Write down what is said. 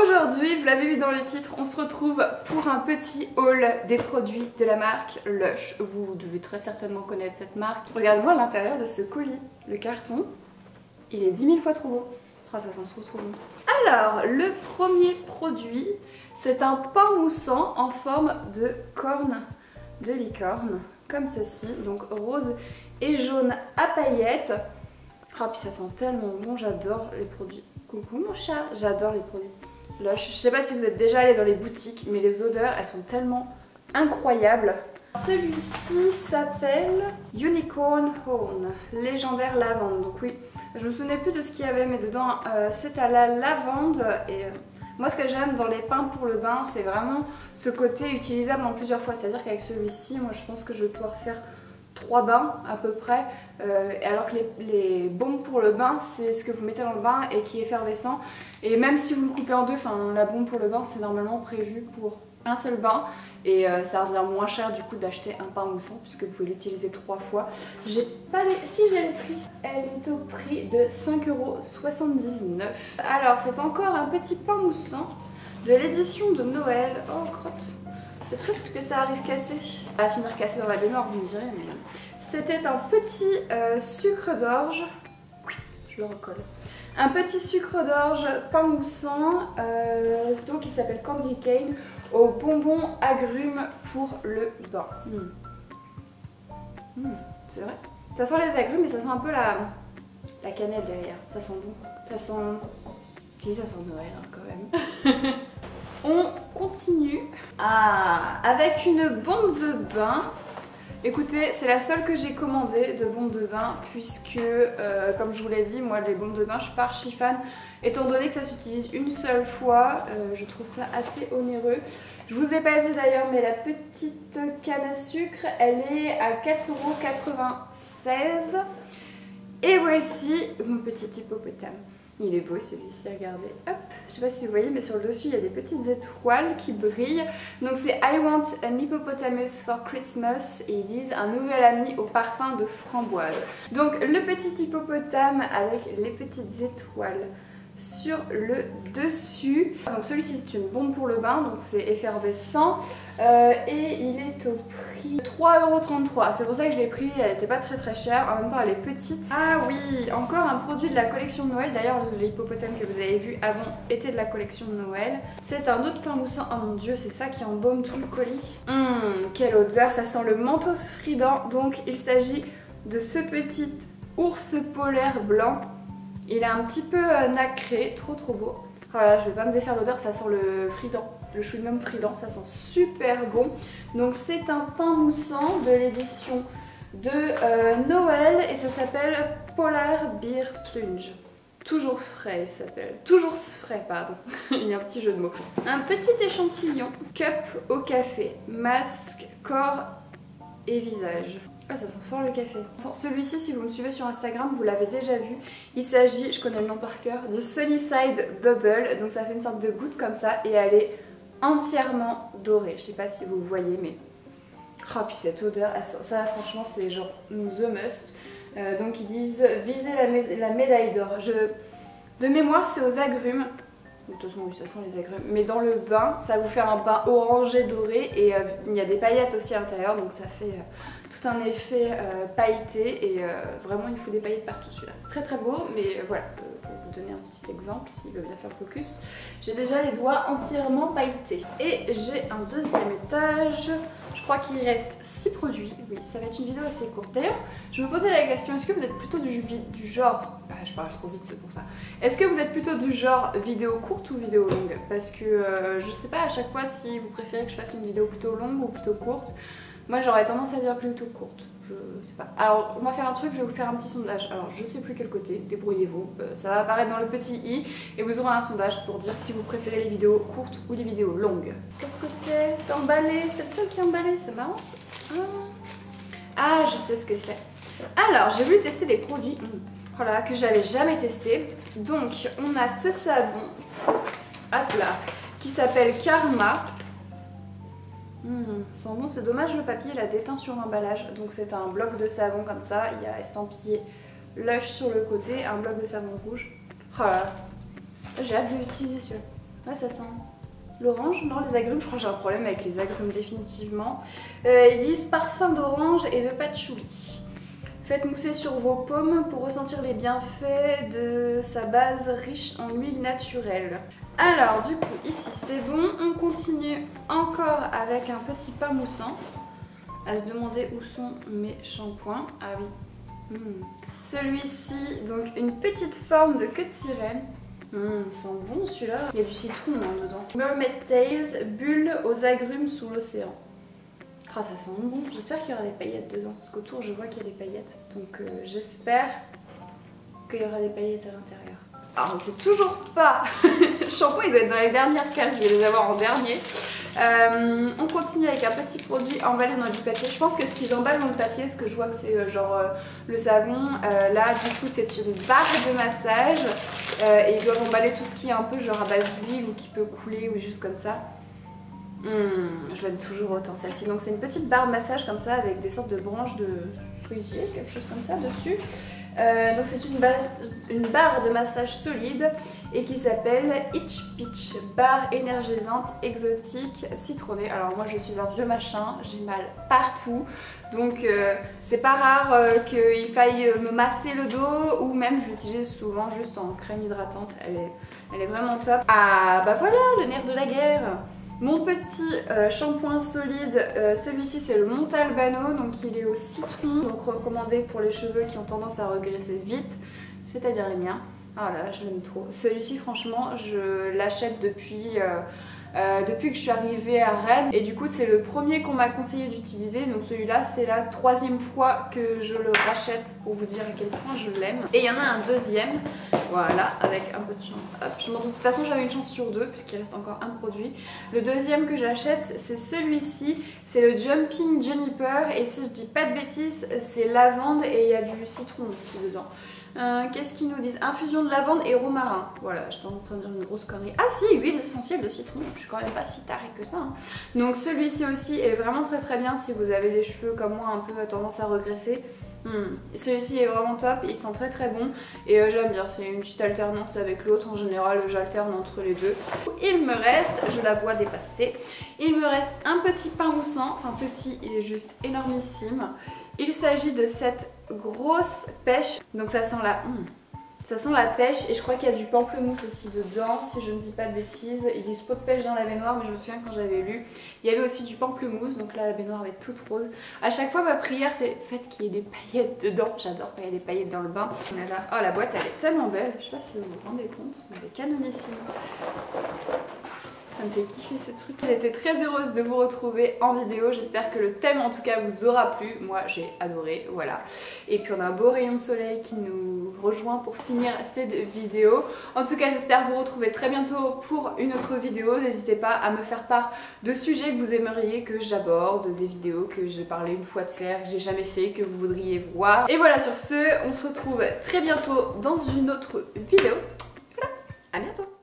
Aujourd'hui, vous l'avez vu dans le titre, on se retrouve pour un petit haul des produits de la marque Lush. Vous devez très certainement connaître cette marque. Regardez-moi l'intérieur de ce colis, le carton, il est 10 000 fois trop beau. Ah, ça sent trop bon. Alors, le premier produit, c'est un pain moussant en forme de corne de licorne, comme ceci, donc rose et jaune à paillettes. Ah, puis ça sent tellement bon, j'adore les produits. Coucou mon chat, j'adore les produits Lush. Je sais pas si vous êtes déjà allé dans les boutiques, mais les odeurs, elles sont tellement incroyables. Celui-ci s'appelle Unicorn Horn, légendaire lavande. Donc oui, je me souvenais plus de ce qu'il y avait, mais dedans c'est à la lavande. Et moi ce que j'aime dans les pains pour le bain, c'est vraiment ce côté utilisable en plusieurs fois. C'est-à-dire qu'avec celui-ci, moi je pense que je vais pouvoir faire 3 bains à peu près, alors que les baumes pour le bain, c'est ce que vous mettez dans le bain et qui est effervescent. Et même si vous le coupez en deux, la bombe pour le bain, c'est normalement prévu pour un seul bain. Et ça revient moins cher du coup d'acheter un pain moussant puisque vous pouvez l'utiliser 3 fois. J'ai pas les... Si, j'ai le prix. Elle est au prix de 5,79 €. Alors c'est encore un petit pain moussant de l'édition de Noël. Oh crotte. C'est triste que ça arrive cassé. Ça va finir cassé dans la baignoire, vous me direz, mais c'était un petit sucre d'orge. Je le recolle. Un petit sucre d'orge pain moussant, donc il s'appelle Candy Cane, au bonbon agrumes pour le bain. C'est vrai. Ça sent les agrumes, mais ça sent un peu la cannelle derrière. Ça sent bon. Ça sent... Si, ça sent Noël hein, quand même. On continue avec une bombe de bain. Écoutez, c'est la seule que j'ai commandée de bombe de bain puisque, comme je vous l'ai dit, moi les bombes de bain je suis pas archi fan. Étant donné que ça s'utilise une seule fois, je trouve ça assez onéreux. Je vous ai pas dit d'ailleurs, mais la petite canne à sucre, elle est à 4,96 €. Et voici mon petit hippopotame. Il est beau celui-ci, regardez. Hop, je sais pas si vous voyez, mais sur le dessus il y a des petites étoiles qui brillent. Donc c'est I want an hippopotamus for Christmas et ils disent un nouvel ami au parfum de framboise. Donc le petit hippopotame avec les petites étoiles sur le dessus. Donc celui-ci c'est une bombe pour le bain, donc c'est effervescent et il est au prix de 3,33 €. C'est pour ça que je l'ai pris, elle n'était pas très chère, en même temps elle est petite. Ah oui, encore un produit de la collection de Noël, d'ailleurs l'hippopotame que vous avez vu avant était de la collection de Noël. C'est un autre pain moussant, oh mon dieu c'est ça qui embaume tout le colis. Quelle odeur, ça sent le mentos frident. Donc il s'agit de ce petit ours polaire blanc. Il est un petit peu nacré, trop beau. Voilà, je vais pas me défaire l'odeur, ça sent le frident, le chewing-gum frident, ça sent super bon. Donc c'est un pain moussant de l'édition de Noël et ça s'appelle Polar Beer Plunge. Toujours frais, il s'appelle. Toujours frais, pardon. Il y a un petit jeu de mots. Un petit échantillon, cup au café, masque, corps et visage. Ah, ça sent fort le café. Celui-ci, si vous me suivez sur Instagram, vous l'avez déjà vu. Il s'agit, je connais le nom par cœur, de Sunnyside Bubble. Donc ça fait une sorte de goutte comme ça et elle est entièrement dorée. Je sais pas si vous le voyez, mais... Ah, puis cette odeur, ça franchement c'est genre the must. Donc ils disent viser la médaille d'or. De mémoire c'est aux agrumes. De toute façon oui ça sent les agrumes. Mais dans le bain ça vous fait un bain orangé doré et il y a des paillettes aussi à l'intérieur. Donc ça fait tout un effet pailleté et vraiment il faut des paillettes partout celui-là. Très beau mais voilà pour vous donner un petit exemple s'il veut bien faire focus. J'ai déjà les doigts entièrement pailletés. Et j'ai un deuxième étage. Je crois qu'il reste 6 produits. Oui, ça va être une vidéo assez courte. D'ailleurs, je me posais la question, est-ce que vous êtes plutôt du genre... Ah, je parle trop vite, c'est pour ça. Est-ce que vous êtes plutôt du genre vidéo courte ou vidéo longue? Parce que je sais pas à chaque fois si vous préférez que je fasse une vidéo plutôt longue ou plutôt courte. Moi, j'aurais tendance à dire plutôt courte. Je sais pas. Alors, on va faire un truc, je vais vous faire un petit sondage. Alors, je sais plus quel côté, débrouillez-vous. Ça va apparaître dans le petit i et vous aurez un sondage pour dire si vous préférez les vidéos courtes ou les vidéos longues. Qu'est-ce que c'est? C'est emballé. C'est le seul qui est emballé, c'est marrant ça. Ah, je sais ce que c'est. Alors, j'ai voulu tester des produits voilà, que j'avais jamais testé. Donc, on a ce savon, hop là, qui s'appelle Karma. Sent bon, c'est dommage le papier il a déteint sur l'emballage. Donc c'est un bloc de savon comme ça, il y a estampillé Lush sur le côté, un bloc de savon rouge. Oh là là, j'ai hâte de l'utiliser celui-là. Ouais, ça sent l'orange. Non, les agrumes, je crois que j'ai un problème avec les agrumes définitivement. Ils disent parfum d'orange et de patchouli. Faites mousser sur vos paumes pour ressentir les bienfaits de sa base riche en huile naturelle. Alors du coup, ici c'est bon. On continue encore avec un petit pain moussant. À se demander où sont mes shampoings. Ah oui. Celui-ci, donc une petite forme de queue de sirène. Il sent bon celui-là. Il y a du citron dedans. Mermaid Tails, bulle aux agrumes sous l'océan. Ah, ça sent bon. J'espère qu'il y aura des paillettes dedans. Parce qu'autour, je vois qu'il y a des paillettes. Donc, j'espère qu'il y aura des paillettes à l'intérieur. Alors, on sait toujours pas. Le shampoing, il doit être dans les dernières cases. Je vais les avoir en dernier. On continue avec un petit produit emballé dans du papier. Je pense que ce qu'ils emballent dans le papier, parce que je vois que c'est genre le savon. Là, du coup, c'est une barre de massage. Et ils doivent emballer tout ce qui est un peu genre à base d'huile ou qui peut couler ou juste comme ça. Je l'aime toujours autant celle-ci. Donc c'est une petite barre de massage comme ça avec des sortes de branches de fruitier, quelque chose comme ça dessus. Donc c'est une barre de massage solide et qui s'appelle Itch Peach, barre énergisante, exotique, citronnée. Alors moi je suis un vieux machin, j'ai mal partout. Donc c'est pas rare qu'il faille me masser le dos ou même je l'utilise souvent juste en crème hydratante. Elle est vraiment top. Ah bah voilà, le nerf de la guerre. Mon petit shampoing solide, celui-ci c'est le Montalbano, donc il est au citron, donc recommandé pour les cheveux qui ont tendance à regresser vite, c'est-à-dire les miens. Ah là, je l'aime trop. Celui-ci franchement, je l'achète depuis que je suis arrivée à Rennes et du coup c'est le premier qu'on m'a conseillé d'utiliser, donc celui-là c'est la 3e fois que je le rachète pour vous dire à quel point je l'aime. Et il y en a un deuxième, voilà, avec un peu de chance. Hop, je m'en doute. De toute façon j'avais une chance sur 2 puisqu'il reste encore un produit. Le deuxième que j'achète c'est celui-ci, c'est le Jumping Juniper et si je dis pas de bêtises c'est lavande et il y a du citron aussi dedans. Qu'est-ce qu'ils nous disent? Infusion de lavande et romarin. Voilà, j'étais en train de dire une grosse connerie. Ah si, huile essentielle de citron. Je suis quand même pas si tarée que ça. Hein. Donc celui-ci aussi est vraiment très bien si vous avez les cheveux comme moi un peu tendance à regresser. Celui-ci est vraiment top, il sent très bon et j'aime bien, c'est une petite alternance avec l'autre. En général, j'alterne entre les deux. Il me reste, je la vois dépasser, il me reste un petit pain moussant. Enfin petit, il est juste énormissime. Il s'agit de cette grosse pêche, donc ça sent la pêche et je crois qu'il y a du pamplemousse aussi dedans si je ne dis pas de bêtises. Ils disent pot de pêche dans la baignoire mais je me souviens quand j'avais lu il y avait aussi du pamplemousse, donc là la baignoire va être toute rose. À chaque fois ma prière c'est faites qu'il y ait des paillettes dedans, j'adore quand il y a des paillettes dans le bain. Oh la boîte elle est tellement belle, je sais pas si vous vous rendez compte, mais elle est canonissime. Ça me fait kiffer ce truc. J'étais très heureuse de vous retrouver en vidéo. J'espère que le thème en tout cas vous aura plu. Moi j'ai adoré, voilà. Et puis on a un beau rayon de soleil qui nous rejoint pour finir cette vidéo. En tout cas j'espère vous retrouver très bientôt pour une autre vidéo. N'hésitez pas à me faire part de sujets que vous aimeriez que j'aborde, des vidéos que j'ai parlé une fois de faire, que j'ai jamais fait, que vous voudriez voir. Et voilà, sur ce, on se retrouve très bientôt dans une autre vidéo. Voilà, à bientôt.